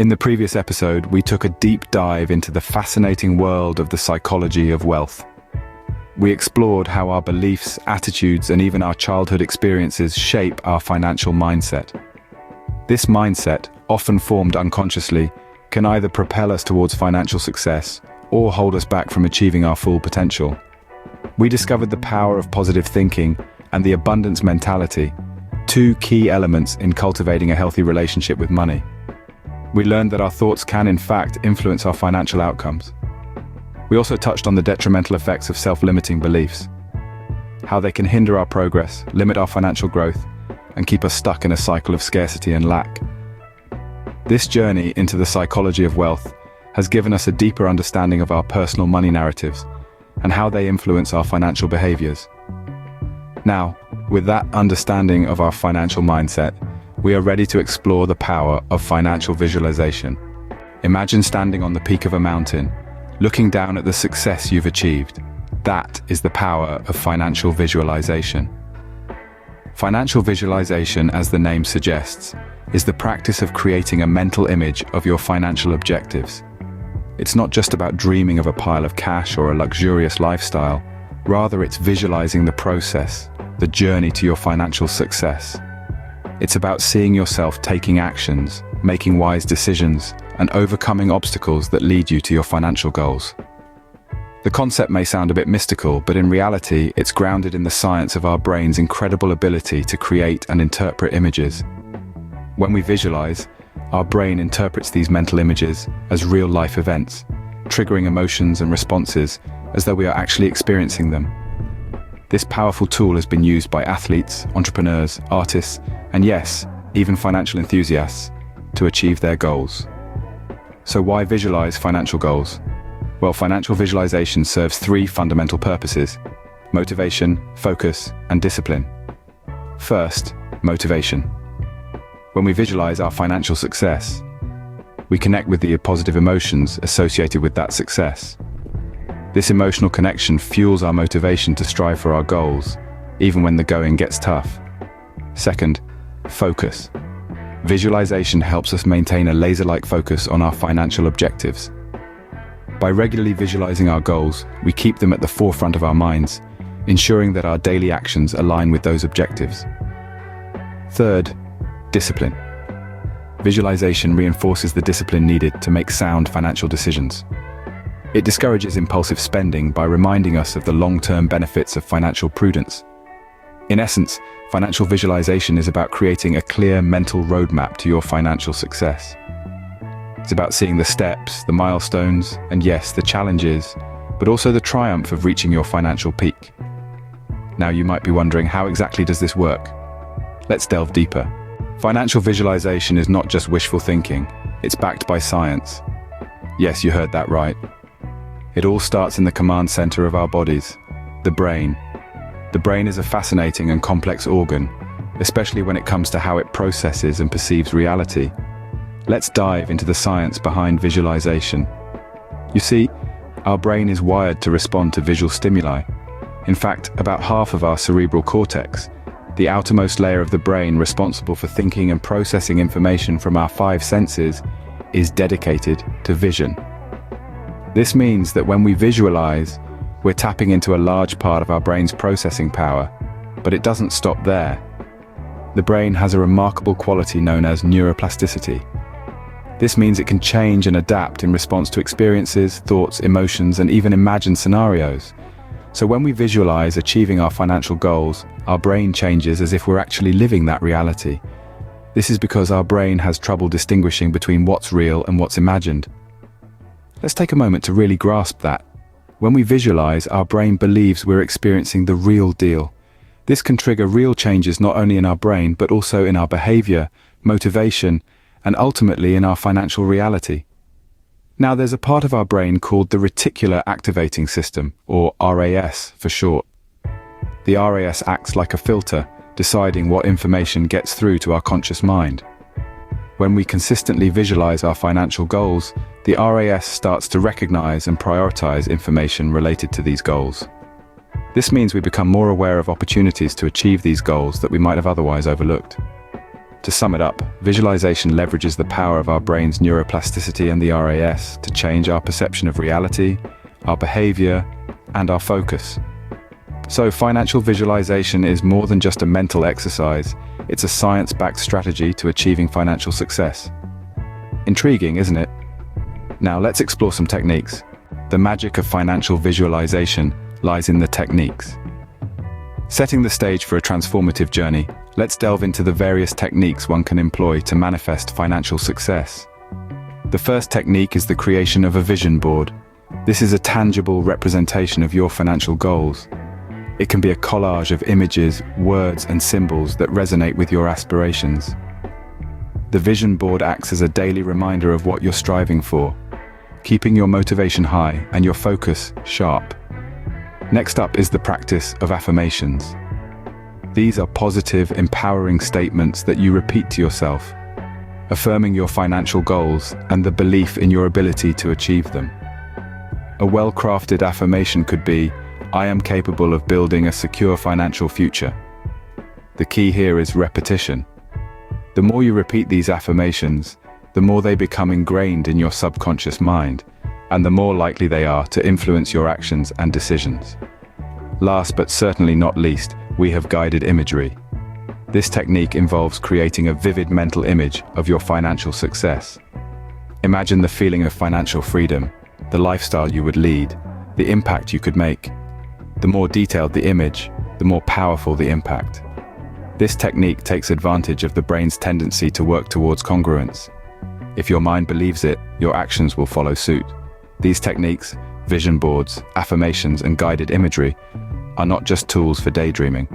In the previous episode, we took a deep dive into the fascinating world of the psychology of wealth. We explored how our beliefs, attitudes, and even our childhood experiences shape our financial mindset. This mindset, often formed unconsciously, can either propel us towards financial success or hold us back from achieving our full potential. We discovered the power of positive thinking and the abundance mentality, two key elements in cultivating a healthy relationship with money. We learned that our thoughts can, in fact, influence our financial outcomes. We also touched on the detrimental effects of self-limiting beliefs, how they can hinder our progress, limit our financial growth, and keep us stuck in a cycle of scarcity and lack. This journey into the psychology of wealth has given us a deeper understanding of our personal money narratives and how they influence our financial behaviors. Now, with that understanding of our financial mindset, we are ready to explore the power of financial visualization. Imagine standing on the peak of a mountain, looking down at the success you've achieved. That is the power of financial visualization. Financial visualization, as the name suggests, is the practice of creating a mental image of your financial objectives. It's not just about dreaming of a pile of cash or a luxurious lifestyle. Rather, it's visualizing the process, the journey to your financial success. It's about seeing yourself taking actions, making wise decisions, and overcoming obstacles that lead you to your financial goals. The concept may sound a bit mystical, but in reality, it's grounded in the science of our brain's incredible ability to create and interpret images. When we visualize, our brain interprets these mental images as real-life events, triggering emotions and responses as though we are actually experiencing them. This powerful tool has been used by athletes, entrepreneurs, artists, and yes, even financial enthusiasts, to achieve their goals. So why visualize financial goals? Well, financial visualization serves three fundamental purposes: motivation, focus, and discipline. First, motivation. When we visualize our financial success, we connect with the positive emotions associated with that success. This emotional connection fuels our motivation to strive for our goals, even when the going gets tough. Second, focus. Visualization helps us maintain a laser-like focus on our financial objectives. By regularly visualizing our goals, we keep them at the forefront of our minds, ensuring that our daily actions align with those objectives. Third, discipline. Visualization reinforces the discipline needed to make sound financial decisions. It discourages impulsive spending by reminding us of the long-term benefits of financial prudence. In essence, financial visualization is about creating a clear mental roadmap to your financial success. It's about seeing the steps, the milestones, and yes, the challenges, but also the triumph of reaching your financial peak. Now you might be wondering, how exactly does this work? Let's delve deeper. Financial visualization is not just wishful thinking, it's backed by science. Yes, you heard that right. It all starts in the command center of our bodies, the brain. The brain is a fascinating and complex organ, especially when it comes to how it processes and perceives reality. Let's dive into the science behind visualization. You see, our brain is wired to respond to visual stimuli. In fact, about half of our cerebral cortex, the outermost layer of the brain responsible for thinking and processing information from our five senses, is dedicated to vision. This means that when we visualize, we're tapping into a large part of our brain's processing power, but it doesn't stop there. The brain has a remarkable quality known as neuroplasticity. This means it can change and adapt in response to experiences, thoughts, emotions, and even imagined scenarios. So when we visualize achieving our financial goals, our brain changes as if we're actually living that reality. This is because our brain has trouble distinguishing between what's real and what's imagined. Let's take a moment to really grasp that. When we visualize, our brain believes we're experiencing the real deal. This can trigger real changes not only in our brain, but also in our behavior, motivation, and ultimately in our financial reality. Now, there's a part of our brain called the reticular activating system, or RAS for short. The RAS acts like a filter, deciding what information gets through to our conscious mind. When we consistently visualize our financial goals, the RAS starts to recognize and prioritize information related to these goals. This means we become more aware of opportunities to achieve these goals that we might have otherwise overlooked. To sum it up, visualization leverages the power of our brain's neuroplasticity and the RAS to change our perception of reality, our behavior, and our focus. So financial visualization is more than just a mental exercise, it's a science-backed strategy to achieving financial success. Intriguing, isn't it? Now let's explore some techniques. The magic of financial visualization lies in the techniques. Setting the stage for a transformative journey, let's delve into the various techniques one can employ to manifest financial success. The first technique is the creation of a vision board. This is a tangible representation of your financial goals. It can be a collage of images, words, and symbols that resonate with your aspirations. The vision board acts as a daily reminder of what you're striving for, keeping your motivation high and your focus sharp. Next up is the practice of affirmations. These are positive, empowering statements that you repeat to yourself, affirming your financial goals and the belief in your ability to achieve them. A well-crafted affirmation could be, "I am capable of building a secure financial future." The key here is repetition. The more you repeat these affirmations, the more they become ingrained in your subconscious mind, and the more likely they are to influence your actions and decisions. Last but certainly not least, we have guided imagery. This technique involves creating a vivid mental image of your financial success. Imagine the feeling of financial freedom, the lifestyle you would lead, the impact you could make. The more detailed the image, the more powerful the impact. This technique takes advantage of the brain's tendency to work towards congruence. If your mind believes it, your actions will follow suit. These techniques, vision boards, affirmations, and guided imagery, are not just tools for daydreaming.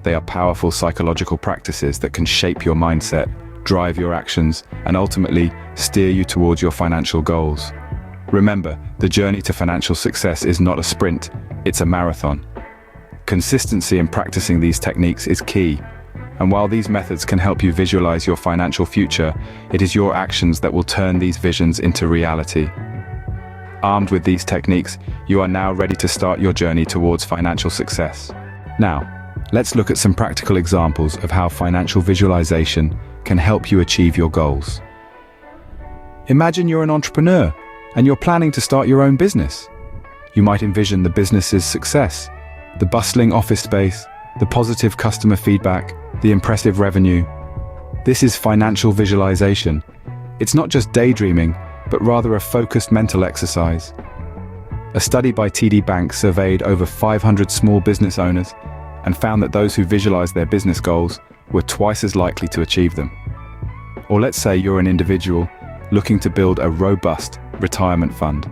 They are powerful psychological practices that can shape your mindset, drive your actions, and ultimately steer you towards your financial goals. Remember, the journey to financial success is not a sprint, it's a marathon. Consistency in practicing these techniques is key, and while these methods can help you visualize your financial future, it is your actions that will turn these visions into reality. Armed with these techniques, you are now ready to start your journey towards financial success. Now, let's look at some practical examples of how financial visualization can help you achieve your goals. Imagine you're an entrepreneur and you're planning to start your own business. You might envision the business's success, the bustling office space, the positive customer feedback, the impressive revenue. This is financial visualization. It's not just daydreaming, but rather a focused mental exercise. A study by TD Bank surveyed over 500 small business owners and found that those who visualized their business goals were twice as likely to achieve them. Or let's say you're an individual looking to build a robust retirement fund.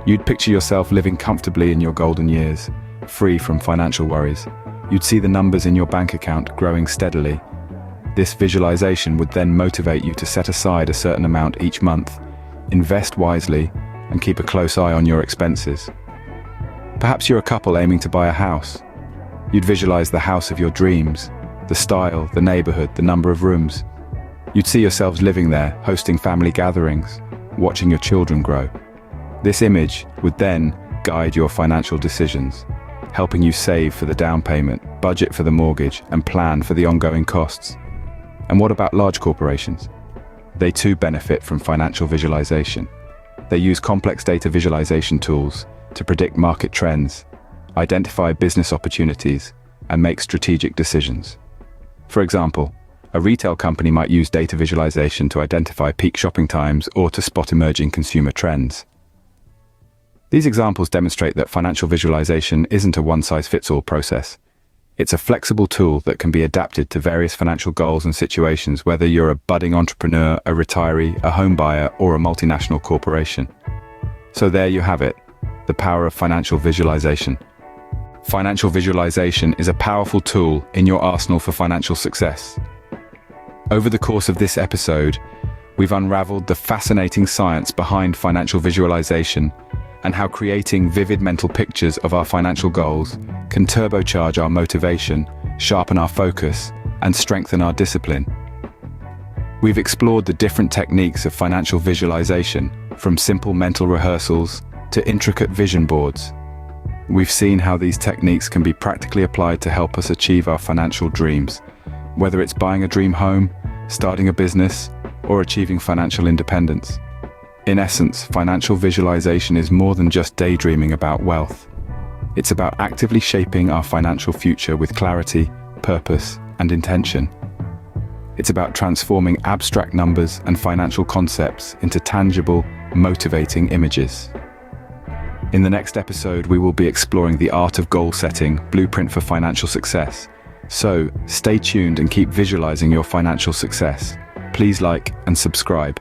You'd picture yourself living comfortably in your golden years, free from financial worries. You'd see the numbers in your bank account growing steadily. This visualization would then motivate you to set aside a certain amount each month, invest wisely, and keep a close eye on your expenses. Perhaps you're a couple aiming to buy a house. You'd visualize the house of your dreams, the style, the neighborhood, the number of rooms. You'd see yourselves living there, hosting family gatherings, watching your children grow. This image would then guide your financial decisions, helping you save for the down payment, budget for the mortgage, and plan for the ongoing costs. And what about large corporations? They too benefit from financial visualization. They use complex data visualization tools to predict market trends, identify business opportunities, and make strategic decisions. For example, a retail company might use data visualization to identify peak shopping times or to spot emerging consumer trends. These examples demonstrate that financial visualization isn't a one-size-fits-all process. It's a flexible tool that can be adapted to various financial goals and situations, whether you're a budding entrepreneur, a retiree, a home buyer, or a multinational corporation. So there you have it, the power of financial visualization. Financial visualization is a powerful tool in your arsenal for financial success. Over the course of this episode, we've unraveled the fascinating science behind financial visualization and how creating vivid mental pictures of our financial goals can turbocharge our motivation, sharpen our focus, and strengthen our discipline. We've explored the different techniques of financial visualization, from simple mental rehearsals to intricate vision boards. We've seen how these techniques can be practically applied to help us achieve our financial dreams, whether it's buying a dream home, starting a business, or achieving financial independence. In essence, financial visualization is more than just daydreaming about wealth. It's about actively shaping our financial future with clarity, purpose, and intention. It's about transforming abstract numbers and financial concepts into tangible, motivating images. In the next episode, we will be exploring the art of goal setting, blueprint for financial success. So, stay tuned and keep visualizing your financial success. Please like and subscribe.